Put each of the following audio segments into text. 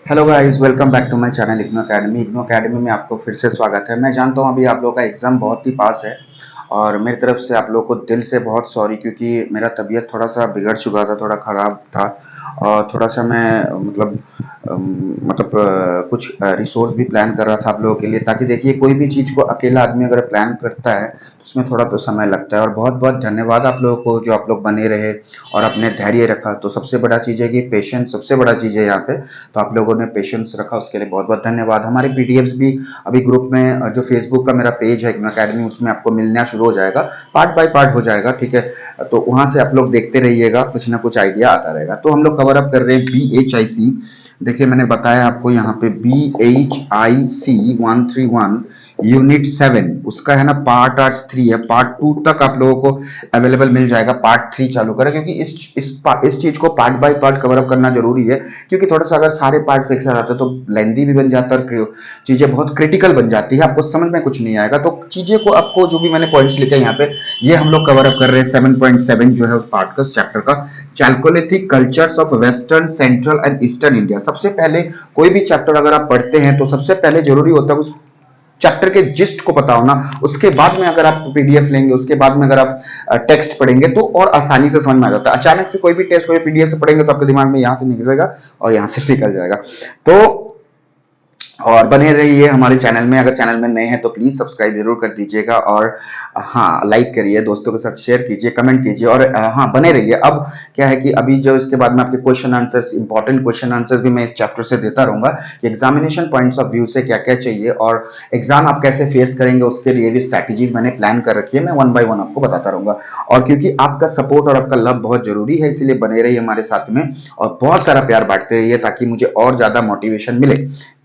Hello guys, welcome back to my channel IGNOU academy. IGNOU academy में आपको फिर से स्वागत है। मैं जानता हूँ अभी आप लोगों का एग्ज़ाम बहुत ही पास है और मेरी तरफ से आप लोगों को दिल से बहुत सॉरी, क्योंकि मेरा तबीयत थोड़ा सा बिगड़ चुका था, थोड़ा ख़राब था और थोड़ा सा मैं कुछ रिसोर्स भी प्लान कर रहा था आप लोगों के लिए, ताकि देखिए कोई भी चीज़ को अकेला आदमी अगर प्लान करता है तो उसमें थोड़ा तो समय लगता है। और बहुत बहुत धन्यवाद आप लोगों को जो आप लोग बने रहे और अपने धैर्य रखा। तो सबसे बड़ा चीज़ है कि पेशेंस सबसे बड़ा चीज़ है यहाँ पे। तो आप लोगों ने पेशेंस रखा, उसके लिए बहुत बहुत धन्यवाद। हमारे पीडीएफ्स भी अभी ग्रुप में जो फेसबुक का मेरा पेज है इग्नो अकेडमी, उसमें आपको मिलना शुरू हो जाएगा, पार्ट बाय पार्ट हो जाएगा, ठीक है। तो वहां से आप लोग देखते रहिएगा, कुछ ना कुछ आइडिया आता रहेगा। तो हम लोग कवर अप कर रहे हैं BHIC। देखिए मैंने बताया आपको यहाँ पे BHIC 131 यूनिट 7 उसका है ना, पार्ट आज 3 है, पार्ट 2 तक आप लोगों को अवेलेबल मिल जाएगा। पार्ट 3 चालू करें, क्योंकि इस चीज को part by part cover up करना जरूरी है, क्योंकि थोड़ा सा अगर सारे पार्ट एक साथ आते तो लेंदी भी बन जाता है और चीजें बहुत क्रिटिकल बन जाती है, आपको समझ में कुछ नहीं आएगा। तो चीजें को आपको जो भी मैंने पॉइंट्स लिखे यहाँ पे, ये हम लोग कवर अप कर रहे हैं। 7.7 जो है उस पार्ट का, चैप्टर का, Chalcolithic cultures of western, central and eastern India. सबसे पहले कोई भी चैप्टर अगर आप पढ़ते हैं तो सबसे पहले जरूरी होता है उस चैप्टर के जिस्ट को पता होना। उसके बाद में अगर आप पीडीएफ लेंगे, उसके बाद में अगर आप टेक्स्ट पढ़ेंगे तो और आसानी से समझ में आ जाता है। अचानक से कोई भी टेक्स्ट कोई पीडीएफ से पढ़ेंगे तो आपके दिमाग में यहां से निकलेगा और यहां से निकल जाएगा। तो और बने रहिए हमारे चैनल में। अगर चैनल में नए हैं तो प्लीज सब्सक्राइब जरूर कर दीजिएगा और हाँ, लाइक करिए, दोस्तों के साथ शेयर कीजिए, कमेंट कीजिए और हाँ, बने रहिए। अब क्या है कि अभी जो इसके बाद में आपके question answers, important question answers भी मैं इस चैप्टर से देता रहूंगा कि एग्जामिनेशन पॉइंट्स ऑफ व्यू से क्या क्या चाहिए और एग्जाम आप कैसे फेस करेंगे, उसके लिए भी स्ट्रैटेजीज मैंने प्लान कर रखी है। मैं वन बाय वन आपको बताता रहूंगा। और क्योंकि आपका सपोर्ट और आपका लव बहुत जरूरी है, इसीलिए बने रहिए हमारे साथ में और बहुत सारा प्यार बांटते रहिए, ताकि मुझे और ज्यादा मोटिवेशन मिले,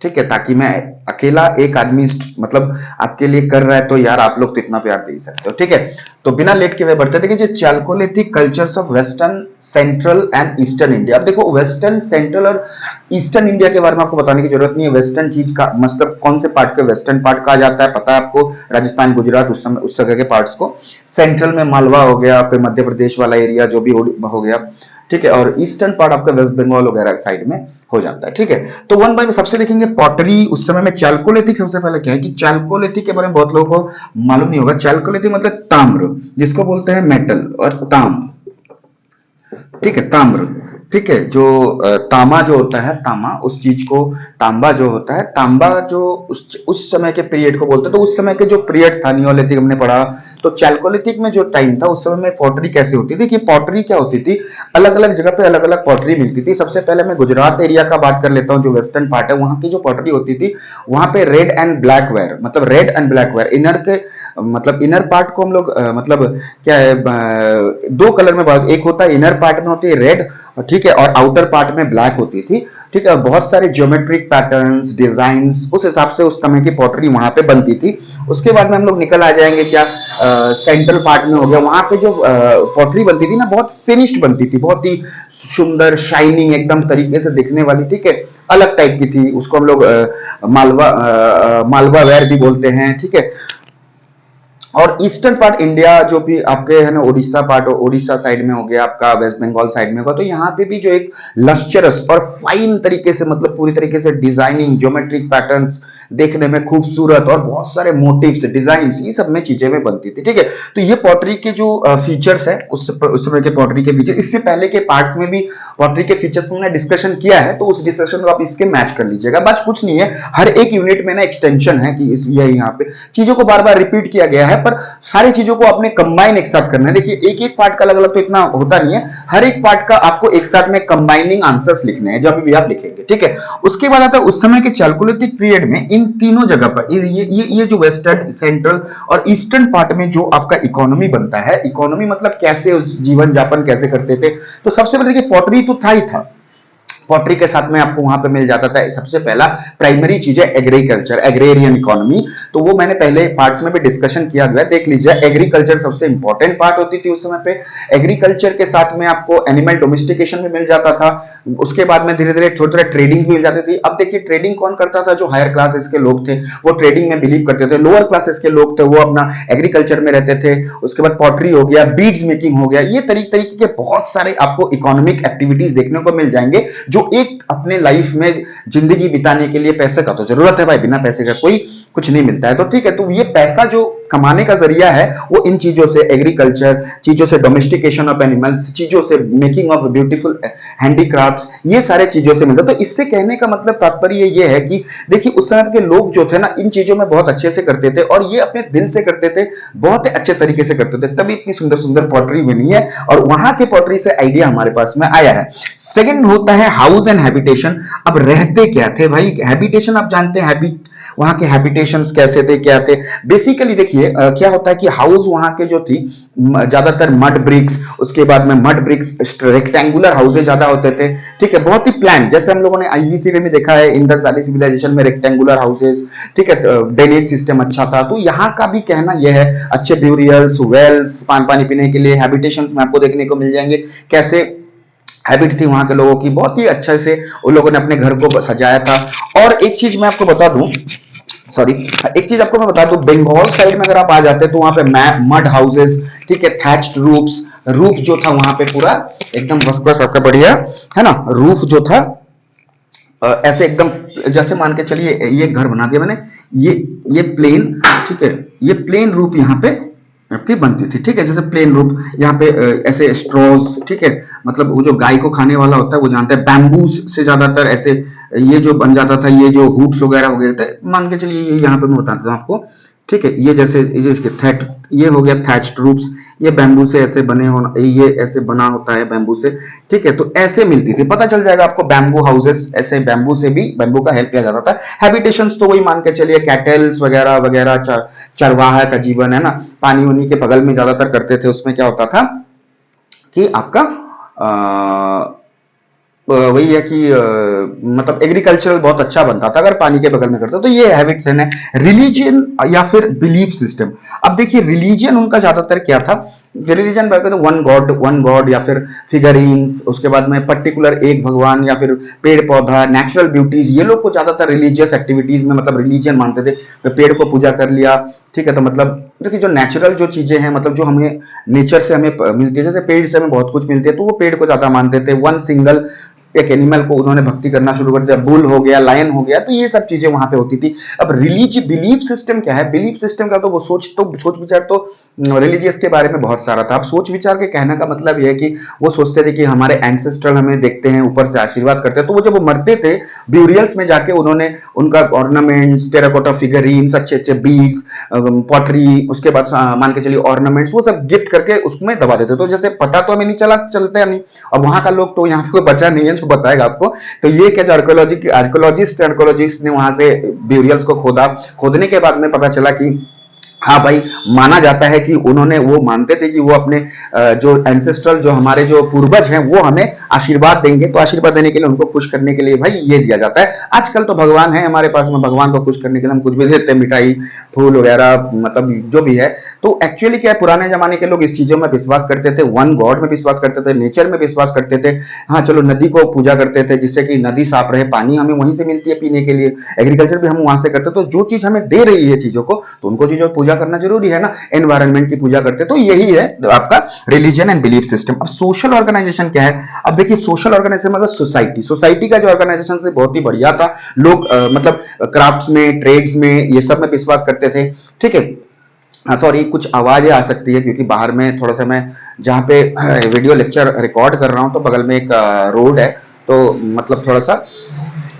ठीक है। ताकि मैं अकेला एक आदमी मतलब आपके लिए कर रहा है तो यार आप लोग तो इतना प्यार दे सकते हो, ठीक है। तो बिना लेट के हुए बढ़ते, देखिए Chalcolithic cultures of western, central and eastern India. अब देखो वेस्टर्न, सेंट्रल और ईस्टर्न इंडिया के बारे में आपको बताने की जरूरत नहीं है। वेस्टर्न चीज का मतलब कौन से पार्ट के वेस्टर्न पार्ट कहा जाता है पता है आपको, राजस्थान, गुजरात, उस जगह के पार्ट्स को। सेंट्रल में मालवा हो गया, फिर मध्य प्रदेश वाला एरिया जो भी हो गया, ठीक है। और ईस्टर्न पार्ट आपका वेस्ट बंगाल वगैरह साइड में हो जाता है, ठीक है। तो वन बाय सबसे देखेंगे पॉटरी उस समय में। चैल्कोलिथिक सबसे पहले क्या है कि चैल्कोलिथिक के बारे में बहुत लोगों को मालूम नहीं होगा। चैल्कोलिथिक मतलब ताम्र, जिसको बोलते हैं मेटल और ताम, ठीक है, ताम्र, ठीक है। जो तामा जो होता है, तामा उस चीज को, तांबा जो होता है, तांबा जो उस समय के पीरियड को बोलते हैं। तो उस समय के जो पीरियड था, नियोलिथिक हमने पढ़ा, तो चैल्कोलिथिक में जो टाइम था उस समय में पॉटरी कैसे होती थी कि पॉटरी क्या होती थी, अलग अलग जगह पे अलग अलग पॉटरी मिलती थी। सबसे पहले मैं गुजरात एरिया का बात कर लेता हूँ, जो वेस्टर्न पार्ट है, वहां की जो पॉटरी होती थी, वहां पे रेड एंड ब्लैक वेयर, मतलब red and black wear, inner के मतलब इनर पार्ट को हम लोग मतलब क्या है, दो कलर में भाग, एक होता है इनर पार्ट में होती है रेड, ठीक है, और आउटर पार्ट में ब्लैक होती थी, ठीक है। बहुत सारे ज्योमेट्रिक पैटर्न्स, डिजाइन्स, उस हिसाब से उस समय की पॉटरी वहां पे बनती थी। उसके बाद में हम लोग निकल आ जाएंगे क्या, सेंट्रल पार्ट में हो गया, वहां पे जो पॉटरी बनती थी ना, बहुत फिनिश्ड बनती थी, बहुत ही सुंदर, शाइनिंग एकदम तरीके से दिखने वाली, ठीक है, अलग टाइप की थी। उसको हम लोग मालवा वेयर भी बोलते हैं, ठीक है। और ईस्टर्न पार्ट इंडिया जो भी आपके है ना, उड़ीसा पार्ट, उड़ीसा साइड में हो गया आपका, वेस्ट बंगाल साइड में होगा, तो यहाँ पे भी जो एक लस्चरस और फाइन तरीके से, मतलब पूरी तरीके से डिजाइनिंग, ज्योमेट्रिक पैटर्न्स, देखने में खूबसूरत और बहुत सारे मोटिव्स, डिजाइन्स, ये सब में चीजें में बनती थी, ठीक है। तो ये पॉटरी के जो फीचर्स है, उस समय के पॉटरी के फीचर, इससे पहले के पार्ट्स में भी पॉटरी के फीचर्स को मैंने डिस्कशन किया है, तो उस डिस्कशन को आप इसके मैच कर लीजिएगा। बस कुछ नहीं है, हर एक यूनिट में ना एक्सटेंशन है कि ये यहाँ पे चीजों को बार बार रिपीट किया गया है, पर सारी चीजों को आपने कंबाइन एक साथ करना है। देखिए एक एक पार्ट का अलग अलग तो इतना होता नहीं है, हर एक पार्ट का आपको एक साथ में कंबाइनिंग आंसर्स लिखने हैं जब भी आप लिखेंगे, ठीक है। उसके बाद आता है उस समय के चैल्कोलिथिक पीरियड में इन तीनों जगह पर ये जो वेस्टर्न, सेंट्रल और ईस्टर्न पार्ट में जो आपका इकोनॉमी बनता है, इकोनॉमी मतलब कैसे जीवन यापन कैसे करते थे, तो सबसे पहले देखिए पॉटरी तो था ही था, पॉटरी के साथ में आपको वहां पे मिल जाता था सबसे पहला प्राइमरी चीज है एग्रीकल्चर, एग्रेरियन इकोनॉमी। तो वो मैंने पहले पार्ट्स में भी डिस्कशन किया गया, देख लीजिए। एग्रीकल्चर सबसे इंपॉर्टेंट पार्ट होती थी उस समय पे। एग्रीकल्चर के साथ में आपको एनिमल डोमेस्टिकेशन भी मिल जाता था। उसके बाद में धीरे धीरे थोड़े थोड़े ट्रेडिंग मिल जाती थी। अब देखिए ट्रेडिंग कौन करता था, जो हायर क्लासेस के लोग थे वो ट्रेडिंग में बिलीव करते थे, लोअर क्लासेस के लोग थे वो अपना एग्रीकल्चर में रहते थे। उसके बाद पॉटरी हो गया, बीड्स मेकिंग हो गया, ये तरीके के बहुत सारे आपको इकोनॉमिक एक्टिविटीज देखने को मिल जाएंगे जो एक अपने लाइफ में जिंदगी बिताने के लिए पैसे का तो जरूरत है भाई, बिना पैसे का कोई कुछ नहीं मिलता है। तो ठीक है, तो ये पैसा जो कमाने का जरिया है वो इन चीजों से, एग्रीकल्चर, चीजों से, डोमेस्टिकेशन ऑफ एनिमल्स, चीजों से, मेकिंग ऑफ ब्यूटीफुल हैंडीक्राफ्ट्स, ये सारे चीजों से मिलता है। तो इससे कहने का मतलब तात्पर्य ये है कि देखिए उस समय के लोग जो थे ना इन चीजों में बहुत अच्छे से करते थे और ये अपने दिल से करते थे, बहुत अच्छे तरीके से करते थे, तभी इतनी सुंदर सुंदर पॉटरी बनी है और वहां के पॉटरी से आइडिया हमारे पास में आया है। सेकंड होता है हाउस एंड हैबिटेशन। अब रहते क्या थे भाई, हैबिटेशन आप जानते हैं, वहां के हैबिटेशंस कैसे थे, क्या थे। बेसिकली देखिए क्या होता है कि हाउस वहां के जो थी ज्यादातर मड ब्रिक्स, उसके बाद में मड ब्रिक्स, रेक्टेंगुलर हाउसेज ज्यादा होते थे, ठीक है, बहुत ही प्लान, जैसे हम लोगों ने आईवीसी में देखा है इंडस वैली सिविलाइजेशन में रेक्टेंगुलर हाउसेज, ठीक है, ड्रेनेज सिस्टम अच्छा था। तो यहाँ का भी कहना यह है, अच्छे ब्यूरियल्स, वेल्स, पानी पीने के लिए हैबिटेशंस में आपको देखने को मिल जाएंगे, कैसे हैबिट थी वहां के लोगों की, बहुत ही अच्छे से उन लोगों ने अपने घर को सजाया था। और एक चीज मैं आपको बता दूं, सॉरी, एक चीज आपको मैं बता दूं, बंगाल साइड में अगर आप आ जाते तो वहां पे मड हाउसेस, ठीक है, थैच्ड रूफ्स, रूफ जो था वहां पे पूरा एकदम फर्स्ट क्लास आपका बढ़िया है ना, रूफ जो था ऐसे एकदम, जैसे मान के चलिए ये घर बना दिया मैंने, ये प्लेन, ठीक है, ये प्लेन रूफ यहाँ पे आपकी बनती थी, ठीक है, जैसे प्लेन रूफ यहाँ पे ऐसे स्ट्रॉज, ठीक है, मतलब वो जो गाय को खाने वाला होता है वो जानते हैं, बैम्बू से ज्यादातर ऐसे ये जो बन जाता था, ये जो हुड्स वगैरह हो गए थे, मान के चलिए ये यहाँ पे मैं बताता हूँ आपको, ठीक है, ये जैसे ये इसके थैट, ये हो गया थैच्ड रूफ्स, ये बैम्बू से ऐसे बने होना, ये ऐसे बना होता है बैम्बू से, ठीक है, तो ऐसे मिलती थी, पता चल जाएगा आपको, बैम्बू हाउसेस, ऐसे बैम्बू से भी, बैम्बू का हेल्प लिया जाता था। हैबिटेशंस तो वही मान के चलिए, कैटल्स वगैरह वगैरह, चरवाहा का जीवन है ना, पानी उनी के बगल में ज्यादातर करते थे। उसमें क्या होता था कि आपका वही है कि मतलब एग्रीकल्चरल बहुत अच्छा बनता था अगर पानी के बगल में करते। तो ये हैबिट्स है। रिलीजन या फिर बिलीफ सिस्टम, अब देखिए रिलीजन उनका ज्यादातर क्या था, रिलीजन तो वन गॉड या फिर फिगरिंग्स, उसके बाद में पर्टिकुलर एक भगवान या फिर पेड़ पौधा, नेचुरल ब्यूटीज, ये लोग को ज्यादातर रिलीजियस एक्टिविटीज में मतलब रिलीजन मानते थे। तो पेड़ को पूजा कर लिया, ठीक है, तो मतलब देखिए जो नेचुरल जो चीजें हैं, मतलब जो हमें नेचर से हमें मिलती है, जैसे पेड़ से हमें बहुत कुछ मिलती है, तो वो पेड़ को ज्यादा मानते थे। वन सिंगल एक एनिमल को उन्होंने भक्ति करना शुरू कर दिया, बुल हो गया, लायन हो गया, तो ये सब चीजें वहां पे होती थी। अब रिलीजियस बिलीफ सिस्टम क्या है, बिलीफ सिस्टम का तो वो सोच विचार तो रिलीजियस के बारे में बहुत सारा था। अब सोच विचार के कहने का मतलब यह है कि वो सोचते थे कि हमारे एंसेस्ट्रल हमें देखते हैं, ऊपर से आशीर्वाद करते हैं, तो वो जब वो मरते थे ब्यूरियल्स में जाके उन्होंने उनका ऑर्नामेंट्स, टेराकोटा फिगरिंग्स, अच्छे अच्छे बीड्स, पॉटरी, उसके बाद मान के चलिए ऑर्नामेंट्स, वो सब गिफ्ट करके उसमें दबा देते। तो जैसे पता तो हमें नहीं चलता नहीं, और वहां का लोग तो यहाँ पे कोई बचा नहीं है जो बताएगा आपको। तो ये क्या, जो आर्कोलॉजिस्ट ने वहां से ब्यूरियल्स को खोदने के बाद में पता चला कि हाँ भाई, माना जाता है कि उन्होंने, वो मानते थे कि वो अपने जो एंसेस्ट्रल, जो हमारे जो पूर्वज हैं, वो हमें आशीर्वाद देंगे, तो आशीर्वाद देने के लिए, उनको खुश करने के लिए भाई ये दिया जाता है। आजकल तो भगवान है हमारे पास में, भगवान को खुश करने के लिए हम कुछ भी देते हैं, मिठाई, फूल वगैरह, मतलब जो भी है। तो एक्चुअली क्या है, पुराने जमाने के लोग इस चीजों में विश्वास करते थे, वन गॉड में विश्वास करते थे, नेचर में विश्वास करते थे। हाँ चलो, नदी को पूजा करते थे जिससे कि नदी साफ रहे, पानी हमें वहीं से मिलती है पीने के लिए, एग्रीकल्चर भी हम वहां से करते, तो जो चीज हमें दे रही है चीजों को, तो उनको चीजों की पूजा करना जरूरी है ना, एनवायरनमेंट की पूजा करते। तो यही है आपका रिलीजन एंड बिलीफ सिस्टम। अब सोशल ऑर्गेनाइजेशन क्या है, अब देखिए सोशल ऑर्गेनाइजेशन मतलब सोसाइटी का जो ऑर्गेनाइजेशन से बहुत ही बढ़िया था। लोग मतलब क्राफ्ट्स में, ट्रेड्स में, ये सब में विश्वास करते थे, ठीक है। हाँ सॉरी, कुछ आवाजें आ सकती है क्योंकि बाहर में थोड़ा सा, मैं जहाँ पे वीडियो लेक्चर रिकॉर्ड कर रहा हूँ तो बगल में एक रोड है, तो मतलब थोड़ा सा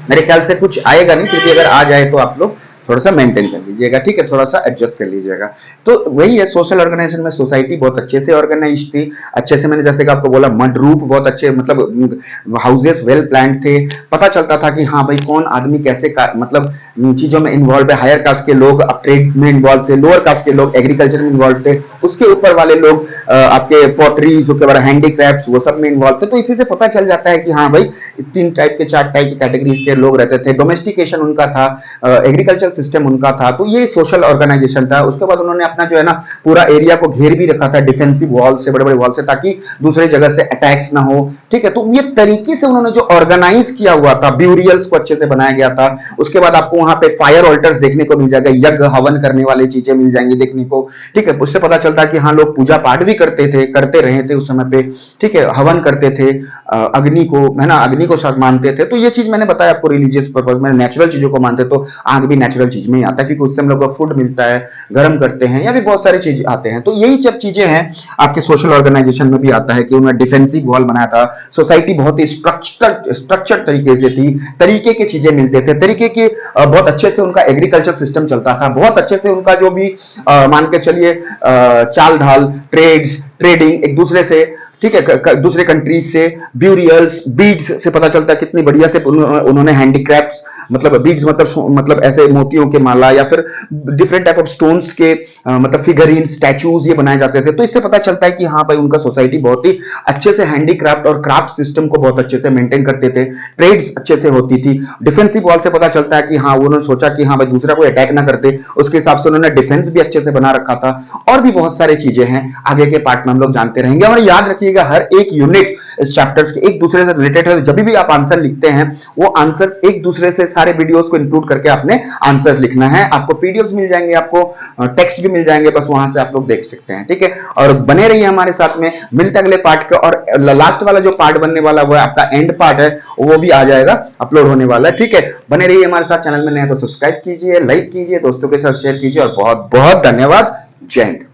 मेरे ख्याल से कुछ आएगा नहीं, क्योंकि अगर आ जाए तो आप लोग थोड़ा सा मेंटेन कर लीजिएगा, ठीक है, थोड़ा सा एडजस्ट कर लीजिएगा। तो वही है, सोशल ऑर्गेनाइजेशन में सोसाइटी बहुत अच्छे से ऑर्गेनाइज थी, अच्छे से, मैंने जैसे कि आपको बोला, मड रूफ बहुत अच्छे, मतलब हाउसेस वेल प्लान्ड थे, पता चलता था कि हाँ भाई कौन आदमी कैसे मतलब चीजों में इन्वॉल्व है। हायर कास्ट के लोग ट्रेड में इन्वॉल्व थे, लोअर कास्ट के लोग एग्रीकल्चर में इन्वॉल्व थे, उसके ऊपर वाले लोग आपके पॉटरीज, उसके बाद हैंडीक्राफ्ट्स, वो सब में इन्वॉल्व थे। तो इसी से पता चल जाता है कि हाँ भाई 3 टाइप के 4 टाइप के कैटेगरीज के लोग रहते थे। डोमेस्टिकेशन उनका था, एग्रीकल्चर सिस्टम उनका था। तो ये सोशल ऑर्गेनाइजेशन था। उसके बाद उन्होंने अपना जो है ना पूरा एरिया को घेर भी रखा था डिफेंसिव वॉल से, बड़े बड़े वॉल से, ताकि दूसरे जगह से अटैक्स ना हो। ठीक है, तो ये तरीके से उन्होंने जो ऑर्गेनाइज किया हुआ था, ब्यूरियल्स को अच्छे से बनाया गया था। उसके बाद आपको वहां पे फायर ऑल्टर्स देखने को मिल जाएगा, यज्ञ हवन करने वाली चीजें मिल जाएंगी देखने को। ठीक है, उससे पता चलता है कि हाँ लोग पूजा पाठ भी करते थे, करते रहे थे उस समय पे। ठीक है, हवन करते थे अग्नि को, है ना, अग्नि को साथ मानते थे। तो ये चीज मैंने बताया आपको रिलीजियस पर्पज में। नेचुरल चीजों को मानते तो आग भी नेचुरल चीज में ही आता है, क्योंकि उससे हम लोग को फूड मिलता है, गर्म करते हैं, या भी बहुत सारी चीज आते हैं। तो यही सब चीजें हैं आपके सोशल ऑर्गेनाइजेशन में भी आता है कि उन्होंने डिफेंसिव वॉल बनाया था। सोसाइटी बहुत ही स्ट्रक्चर्ड तरीके से थी, तरीके की चीजें मिलते थे, तरीके के बहुत अच्छे से उनका एग्रीकल्चर सिस्टम चलता था, बहुत अच्छे से उनका जो भी मान के चलिए चाल ढाल, ट्रेडिंग एक दूसरे से, ठीक है, दूसरे कंट्रीज से, ब्यूरियल्स, बीड्स से पता चलता है कितनी बढ़िया से उन्होंने हैंडीक्राफ्ट्स, मतलब बीड्स मतलब ऐसे मोतियों के माला, या फिर डिफरेंट टाइप ऑफ स्टोन्स के मतलब फिगरिन, स्टैचूज ये बनाए जाते थे। तो इससे पता चलता है कि हाँ भाई उनका सोसाइटी बहुत ही अच्छे से हैंडीक्राफ्ट और क्राफ्ट सिस्टम को बहुत अच्छे से मेंटेन करते थे, ट्रेड्स अच्छे से होती थी। डिफेंसिव वॉल से पता चलता है कि हाँ उन्होंने सोचा कि हाँ भाई दूसरा कोई अटैक ना करते, उसके हिसाब से उन्होंने डिफेंस भी अच्छे से बना रखा था। और भी बहुत सारी चीजें हैं, आगे के पार्ट में हम लोग जानते रहेंगे। और याद रखिएगा हर एक यूनिट इस चैप्टर्स के एक दूसरे से रिलेटेड है। जब भी आप आंसर लिखते हैं वो आंसर्स एक दूसरे से, सारे वीडियोस को इंक्लूड करके आपने आंसर्स लिखना है। आपको पीडीएफ मिल जाएंगे, आपको टेक्स्ट भी मिल जाएंगे, बस वहां से आप लोग देख सकते हैं। ठीक है, और बने रहिए हमारे साथ में, मिलते अगले पार्ट के। और लास्ट वाला जो पार्ट बनने वाला वो है आपका एंड पार्ट है, वो भी आ जाएगा, अपलोड होने वाला है। ठीक है, बने रहिए हमारे साथ। चैनल में नए तो सब्सक्राइब कीजिए, लाइक कीजिए, दोस्तों के साथ शेयर कीजिए, और बहुत बहुत धन्यवाद। जय हिंद।